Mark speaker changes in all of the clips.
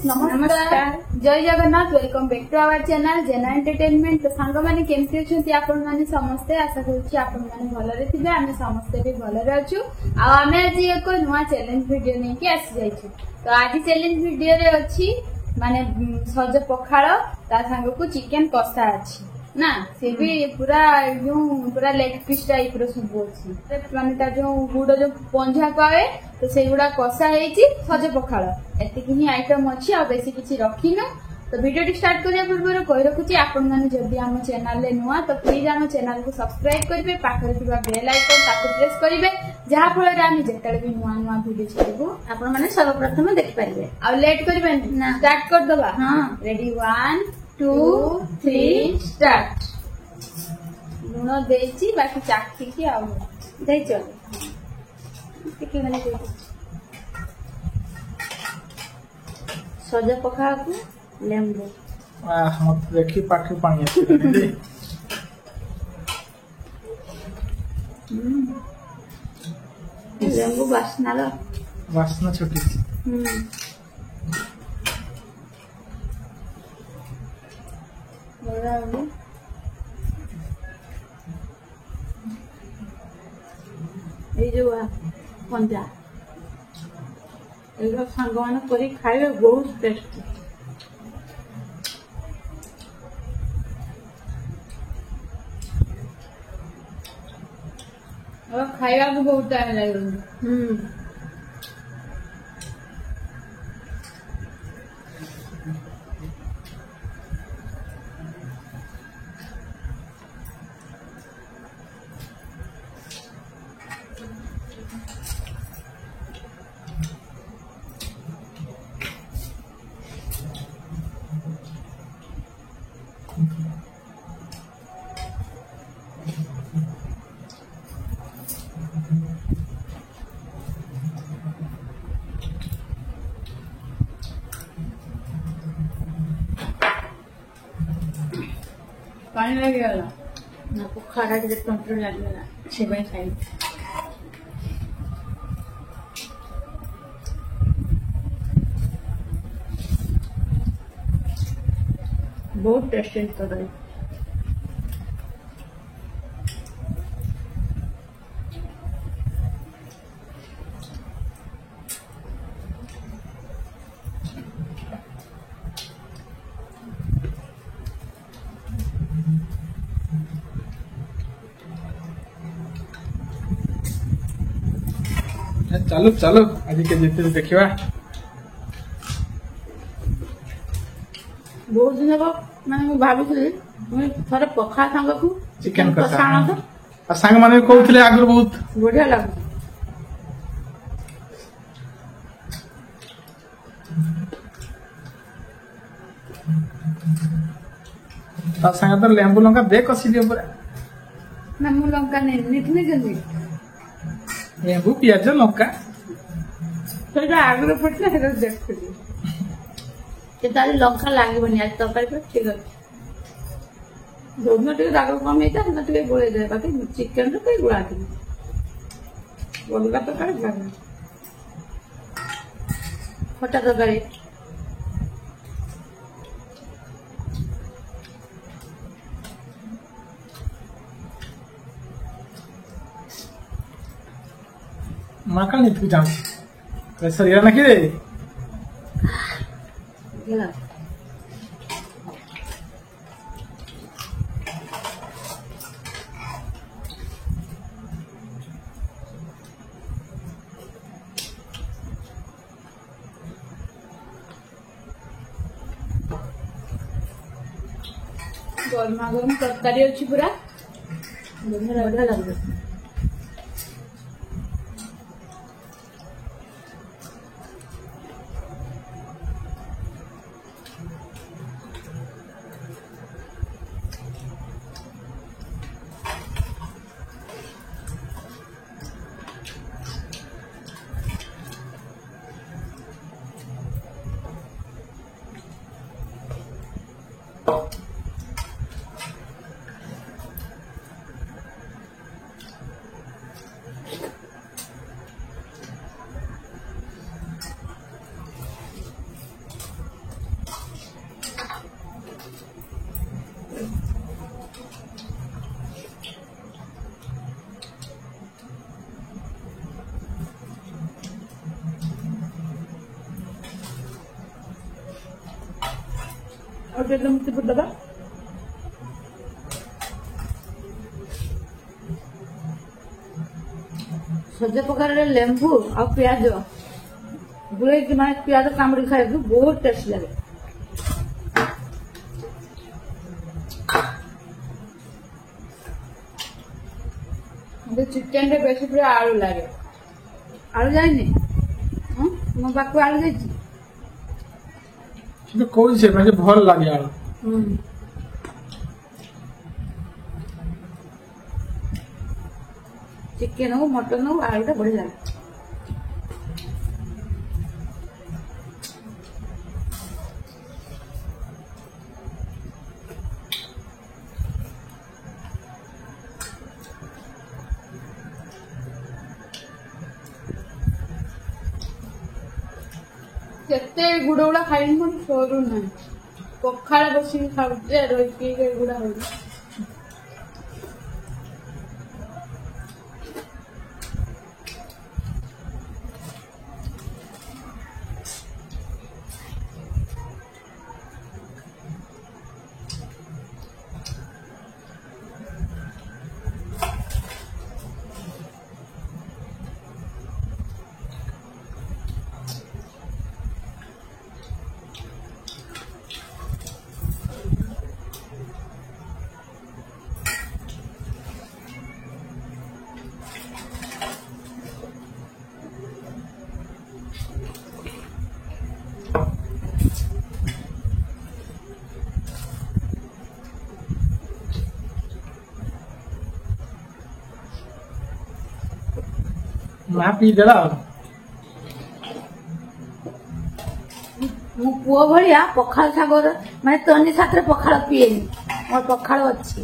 Speaker 1: नमस्कार जय Jagannath welcome back to our channel Jena entertainment. तो सांग माने केमती अछंती आपण माने समस्ते आशा करूची आपण माने भलरे थिबे आमे समस्ते भी भलरे अछु। आ आमे आज एक नवा चैलेंज वीडियो नै कि आसी जाइछु। तो आज चैलेंज वीडियो रे अछि माने सज पखाळ ता सांग को चिकन कसा अछि ना से भी पूरा जो पूरा लेग पीस टाइप रो सब अछि माने ता जो गुड जो पंजा पावे तो से गुडा कसा हेची सज पखाळ एति कि आइटम अछि आ बेसी किछि रखिनो। तो वीडियो स्टार्ट करिया पूर्व कहि रखुची आपण माने जदी हम चैनल ले नुआ तो प्लीज हम चैनल को सब्सक्राइब करिवे पाखरे थिबा बेल आइकन ताको प्रेस करिवे जहा फल रे हम जेतले भी नुआ नुआ वीडियो छाडबो आपण माने सर्वप्रथम देख पारिवे। आ लेट करिवे ना स्टार्ट कर दबा। हां रेडी 1 2 3 स्टार्ट। लुण देची बाकी चाखी की आउ दे चल टिके माने दे सजा पखा को लेंबू
Speaker 2: हम देखी पाखी पानी आछे
Speaker 1: लेंबू वासना
Speaker 2: छोटी
Speaker 1: ये जो पंजा ये सांग मान कर खाए बहुत टेस्टी। खाइबा को बहुत टाइम लगे। पानी लगे गला ना को खारा के कंट्रोल लगे गला से भाई खाई बहुत टेस्टी कर रही।
Speaker 2: चलो चलो आज के जीते देखिवा
Speaker 1: बहुत दिन मैं भाभी थोड़े पखा सांग को
Speaker 2: चिकन कसा आ सांग माने कहउथिले आगर बहुत
Speaker 1: बढ़िया लागु
Speaker 2: ता सांग तो लेंबू लंका दे कसी दियो पूरा
Speaker 1: लेंबू लंका नहीं नितने जल्दी
Speaker 2: लेंबू प्याज लंका
Speaker 1: तो आगर पड़ता है देख के तारी लंका लागबनी आज तरकारी पर ठीक अछि दोनो टे दाग कम हेता ना टे गोळे दे बाकी चिकन रे कई गुळा थी बोलगा तो करे लागे खटा तरकारी
Speaker 2: माका नहीं तू जान कैसा रिया ना कि रे
Speaker 1: गेला गरमा गरम तरकारी अच्छी पूरा बढ़िया लगे।
Speaker 3: तेल मुठी बुदबा सजा प्रकार लेंबू और प्याज गुड़े कि माने प्याज कामुड़ी खाए बहुत टेस्ट लगे
Speaker 1: चिकेन रे बेसी पूरा आलू लगे
Speaker 3: आलू जाएनी मो पाक आलू जाइए
Speaker 2: কিন্তু কইছে মানে ভাল লাগে আর
Speaker 3: चिकेन हो मटन हो आलू टा बढ़िया लगे
Speaker 1: କେତେ ଗୁଡ ଗୁଡା ଖାଇନି ପୁଣି ସରୁ ନାହିଁ ପଖାଳ ବସିକି ଖାଉଛି ରହିକି ଗୁଡା ହଉଛି
Speaker 2: ମା ପିଇଦେଲା ଆଉ
Speaker 3: मो पुओ भाया पखाल सागर माने तनी साथरे पखाल पिएनी मोर पखाल अच्छी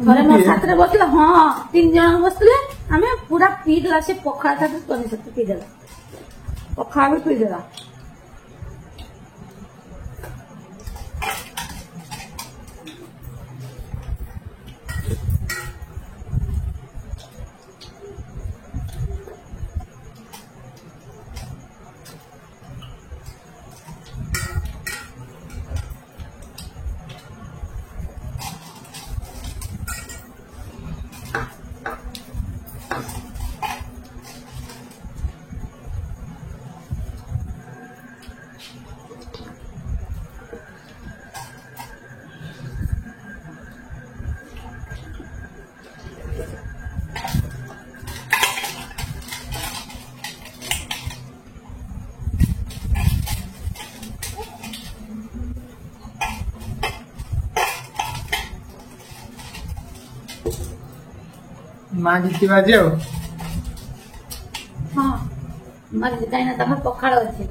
Speaker 3: थरे मोर साथरे बसले हाँ 3 जन बसले आमे पूरा पी देला से पखाल साथे तनी साथे पी देला पखाल भी पी देला
Speaker 2: ମା ଜିତିବା ଯେ ଆଉ
Speaker 3: हाँ मर काई ना तमर पखाल अच्छी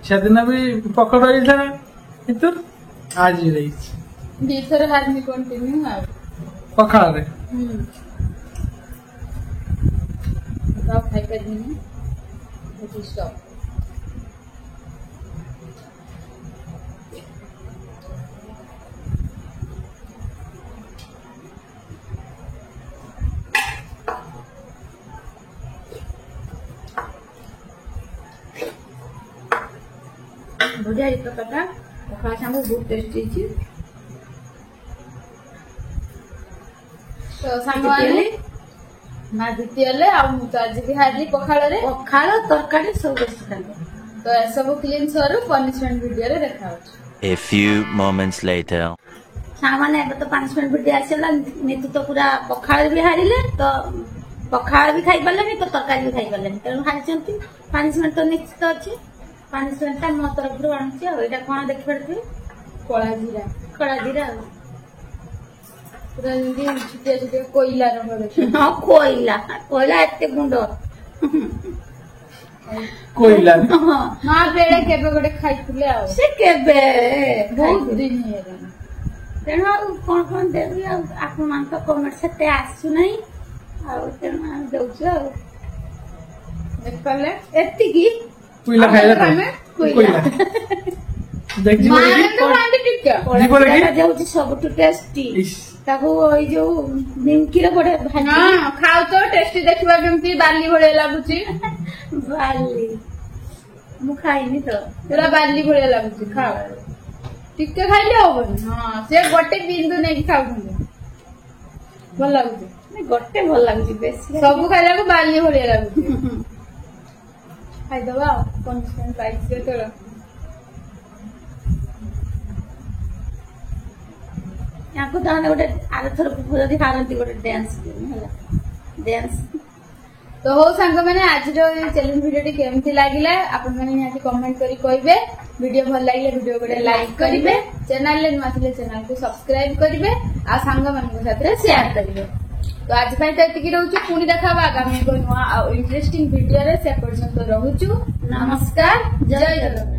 Speaker 2: ସେଦିନ ବି ପକଡ଼ ହେଇଥିଲା କିନ୍ତୁ ଆଜି ରହିଛି
Speaker 1: ଦିଥର ହାରମି କଣ୍ଟିନ୍ୟୁ ଆଉ
Speaker 2: ପଖାଳରେ
Speaker 1: ଆଉ ଖାଇପାରିବିନି ଷ୍ଟପ୍
Speaker 3: बढ़िया ये पकाटा पखाल सामू बहुत टेस्टी छी
Speaker 1: तो साଙ୍ଗवाने ना जीती हेले आ मु तो आज भी हारली पखाଳରେ
Speaker 3: पखाल तरकारी सब बेसी खाली
Speaker 1: तो ए सब क्लीन सरू पनिशमेंट वीडियो रे देखाउछ
Speaker 4: A few moments later.
Speaker 3: सामाने अब तो पनिशमेंट वीडियो आसेला नीतू तो पूरा पखाल भी हारिले तो पखाल भी खाई पारले तो तरकारी भी खाई पारले तेणु हारिचंती पनिशमेंट तो निश्चित अछि पनिशमेंट ता मो तरफ रु आनछि आ एटा कोन देखि पड़थि
Speaker 1: कला जीरा पूरा जल्दी छुटिया छुटिया कोयला रंग देखो
Speaker 3: हाँ कोयला एते गुंड
Speaker 2: कोइला
Speaker 3: हाँ
Speaker 1: माँ बेड़े केबे गोटे खाइथिले आ
Speaker 3: से केबे
Speaker 1: बहुत दिन हेला
Speaker 3: तेणु कौन देवी आपण मान तो कमेंट से आसु नहीं तेणु दौଛୁ
Speaker 1: देखले
Speaker 3: एतिकी
Speaker 2: कोइला खाइला
Speaker 1: ଆମେ
Speaker 3: କୋଇଲା
Speaker 2: ଦେଖ ଯିବ
Speaker 1: ମା
Speaker 2: ଦେଖି
Speaker 1: ତ ଖାଆନ୍ତି ଟିକେ
Speaker 2: ଯିବ ଦେଖି
Speaker 3: କୋଇଲା ଯାଉଛି ସବୁଠୁ ଟେଷ୍ଟି
Speaker 2: ଇସ୍।
Speaker 3: ତାକୁ ଏଇ ଯୋଉ ନିମକିରେ ଗୋଟେ ଭାଜି
Speaker 1: ହଁ ଖାଉ ତ ଟେଷ୍ଟି ଦେଖିବା କେମିତି ବାଲି ଭଳିଆ ଲାଗୁଛି
Speaker 3: ବାଲି ମୁଁ ଖାଇନି ତ
Speaker 1: ପୁରା ବାଲି ଭଳିଆ ଲାଗୁଛି ଖାଅ ଟିକେ ଖାଇଲେ ହବନି ହଁ ସେ ଗୋଟେ ବିନ୍ଦୁ ନେଇକି ଖାଉଛନ୍ତି ଭଲ ଲାଗୁଛି
Speaker 3: ଗୋଟେ ଭଲ ଲାଗୁଛି ବେଶୀ
Speaker 1: ସବୁ ଖାଇଲାକୁ ବାଲି ଭଳିଆ ଲାଗୁଛି ଖାଇଦବା ଆଉ ପନିସମେଣ୍ଟ ପାଇଛି ଯେତେବେଳେ
Speaker 3: ୟାଙ୍କୁ ତାମାନେ ଗୋଟେ ଆରଥର ଯଦି ହାରନ୍ତି ଗୋଟେ ଡ୍ୟାନ୍ସ ହେଲା ଡ୍ୟାନ୍ସ
Speaker 1: ତ ହଉ ସାଙ୍ଗମାନେ ଆଜିର ଚ୍ୟାଲେଞ୍ଜ ଭିଡିଓଟି କେମିତି ଲାଗିଲା ଆପଣମାନେ ନିହାତି କମେଣ୍ଟ କରି କହିବେ ଭିଡିଓ ଭଲ ଲାଗିଲେ ଭିଡିଓ ଗୋଟେ ଲାଇକ୍ କରିବେ ଚ୍ୟାନେଲରେ ନୂଆ ଥିଲେ ଚ୍ୟାନେଲକୁ ସବସ୍କ୍ରାଇବ କରିବେ ଆଉ ସାଙ୍ଗମାନଙ୍କ ସାଥିରେ ସେୟାର କରିବେ ତ ଆଜି ପାଇଁ ତ ଏତିକି ରହୁଛୁ ପୁଣି ଦେଖା ହବା ଆଗାମୀ ଏକ ନୂଆ ଆଉ ଇଣ୍ଟରେଷ୍ଟିଂ ଭିଡିଓରେ ସେ ପର୍ଯ୍ୟନ୍ତ ରହୁଛୁ ନମସ୍କାର ଜୟ ଜଗନ୍ନାଥ।